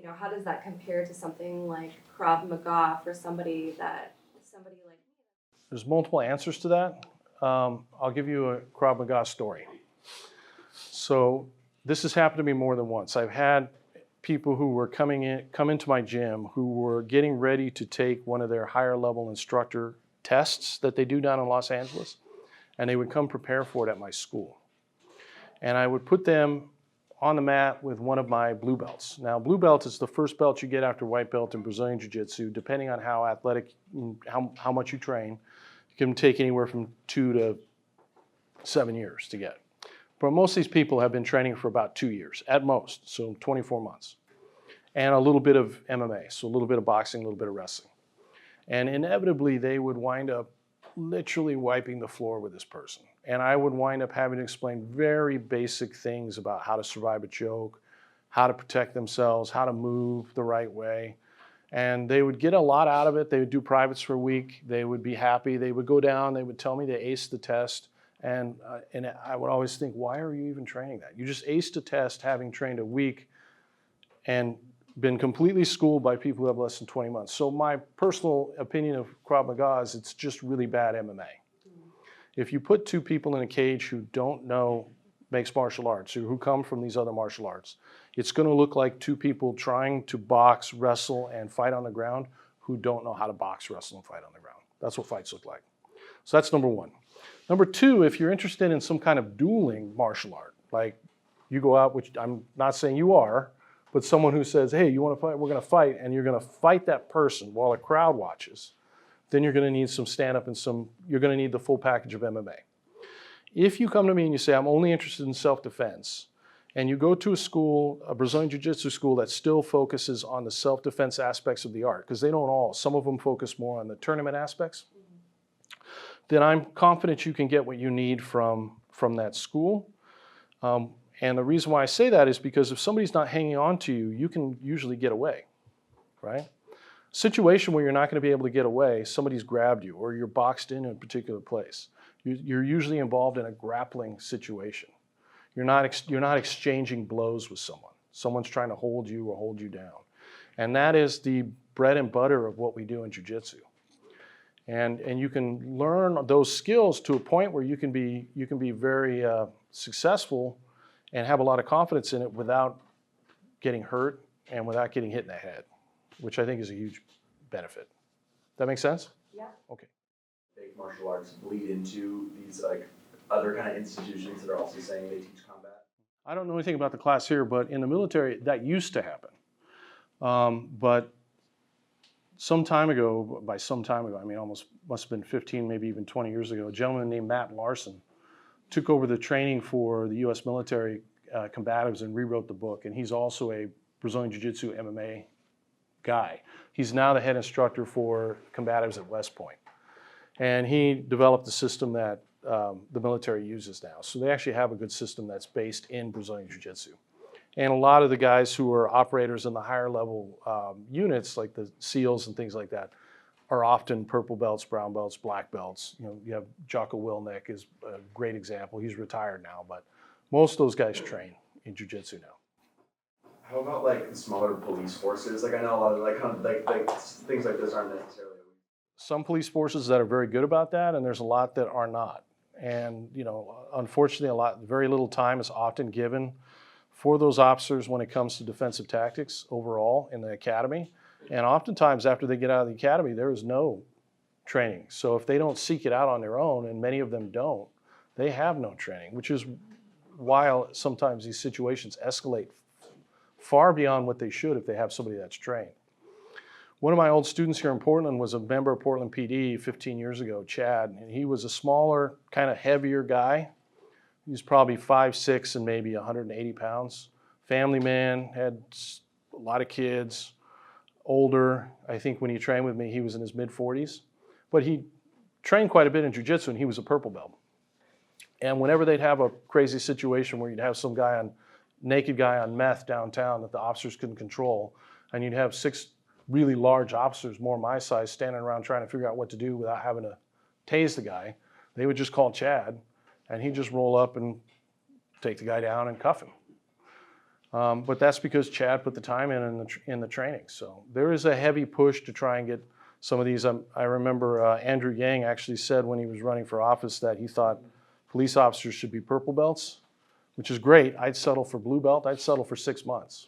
you know, how does that compare to something like Krav Maga for somebody like me? There's multiple answers to that. I'll give you a Krav Maga story. So this has happened to me more than once. I've had people who were come into my gym who were getting ready to take one of their higher level instructor tests that they do down in Los Angeles, and they would come prepare for it at my school. And I would put them on the mat with one of my blue belts. Now, blue belt is the first belt you get after white belt in Brazilian Jiu-Jitsu. Depending on how athletic, how much you train, it can take anywhere from 2 to 7 years to get. But most of these people have been training for about 2 years at most, so 24 months. And a little bit of MMA, so a little bit of boxing, a little bit of wrestling. And inevitably, they would wind up literally wiping the floor with this person. And I would wind up having to explain very basic things about how to survive a choke, how to protect themselves, how to move the right way. And they would get a lot out of it. They would do privates for a week. They would be happy. They would go down. They would tell me they aced the test. And I would always think, why are you even training that? You just aced a test having trained a week and been completely schooled by people who have less than 20 months. So my personal opinion of Krav Maga is it's just really bad MMA. If you put two people in a cage who don't know mixed martial arts or who come from these other martial arts, it's going to look like two people trying to box, wrestle, and fight on the ground who don't know how to box, wrestle, and fight on the ground. That's what fights look like. So that's number one. Number two, if you're interested in some kind of dueling martial art, like you go out, which I'm not saying you are, but someone who says, hey, you want to fight? We're going to fight, and you're going to fight that person while a crowd watches, then you're going to need some stand-up and you're going to need the full package of MMA. If you come to me and you say, I'm only interested in self-defense, and you go to a school, a Brazilian Jiu-Jitsu school that still focuses on the self-defense aspects of the art, because they don't all, some of them focus more on the tournament aspects, then I'm confident you can get what you need from that school. And the reason why I say that is because if somebody's not hanging on to you, you can usually get away, right? Situation where you're not going to be able to get away, somebody's grabbed you or you're boxed in a particular place. You're usually involved in a grappling situation. You're not exchanging blows with someone. Someone's trying to hold you or hold you down. And that is the bread and butter of what we do in Jiu-Jitsu. And you can learn those skills to a point where you can be very successful and have a lot of confidence in it without getting hurt and without getting hit in the head, which I think is a huge benefit. That make sense? Yeah. Okay. Fake martial arts bleed into these like other kind of institutions that are also saying they teach combat? I don't know anything about the class here, but in the military that used to happen. But some time ago, by some time ago, I mean almost must have been 15, maybe even 20 years ago, a gentleman named Matt Thornton took over the training for the U.S. military combatives and rewrote the book. And he's also a Brazilian Jiu-Jitsu MMA guy. He's now the head instructor for combatives at West Point. And he developed a system that the military uses now. So they actually have a good system that's based in Brazilian Jiu-Jitsu. And a lot of the guys who are operators in the higher level units, like the SEALs and things like that, are often purple belts, brown belts, black belts. You know, you have Jocko Willink is a great example. He's retired now, but most of those guys train in Jiu-Jitsu now. How about like the smaller police forces? Like I know a lot of like things like this aren't necessarily. Some police forces that are very good about that, and there's a lot that are not. And you know, unfortunately, very little time is often given for those officers when it comes to defensive tactics overall in the academy. And oftentimes after they get out of the academy, there is no training. So if they don't seek it out on their own, and many of them don't, they have no training, which is why sometimes these situations escalate far beyond what they should if they have somebody that's trained. One of my old students here in Portland was a member of Portland PD 15 years ago, Chad, and he was a smaller, kind of heavier guy. He was probably 5'6" and maybe 180 pounds. Family man, had a lot of kids, older. I think when he trained with me, he was in his mid-40s. But he trained quite a bit in Jiu-Jitsu, and he was a purple belt. And whenever they'd have a crazy situation where you'd have some naked guy on meth downtown that the officers couldn't control, and you'd have 6 really large officers, more my size, standing around trying to figure out what to do without having to tase the guy, they would just call Chad, and he'd just roll up and take the guy down and cuff him. But that's because Chad put the time in the training. So there is a heavy push to try and get some of these. I remember Andrew Yang actually said when he was running for office that he thought police officers should be purple belts, which is great. I'd settle for blue belt. I'd settle for 6 months.